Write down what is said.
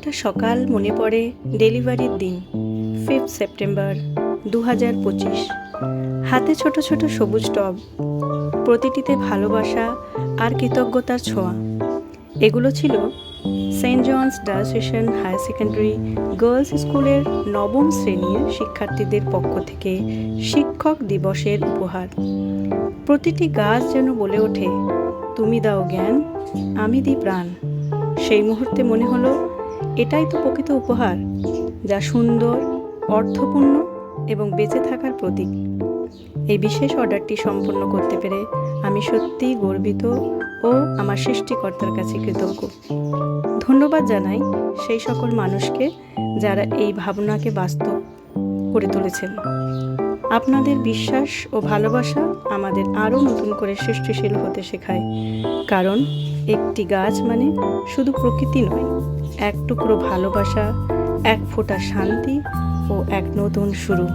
একটা সকাল মনে পড়ে ডেলিভারির দিন 5 সেপ্টেম্বর 2025। হাতে ছোট ছোট সবুজ টব, প্রতিটিতে ভালোবাসা আর কৃতজ্ঞতার ছোঁয়া। এগুলো ছিল saint John's diocesan higher secondary girls স্কুলের নবম শ্রেণীর শিক্ষার্থীদের পক্ষ থেকে শিক্ষক দিবসের উপহার। প্রতিটি গাছ যেন বলে ওঠে, তুমি দাও জ্ঞান, আমি দিই প্রাণ। সেই মুহূর্তে মনে হলো, এটাই তো প্রকৃত উপহার, যা সুন্দর, অর্থপূর্ণ এবং বেঁচে থাকার প্রতীক। এই বিশেষ অর্ডারটি সম্পূর্ণ করতে পেরে আমি সত্যিই গর্বিত ও আমার সৃষ্টিকর্তার কাছে কৃতজ্ঞ। ধন্যবাদ জানাই সেই সকল মানুষকে যারা এই ভাবনাকে বাস্তব করে তুলেছেন। আপনাদের বিশ্বাস ও ভালোবাসা আমাদের আরও নতুন করে সৃষ্টিশীল হতে শেখায়, কারণ একটি গাছ মানে শুধু প্রকৃতি নয়, এক টুকরো ভালোবাসা, এক ফোঁটা শান্তি ও এক নতুন শুরু।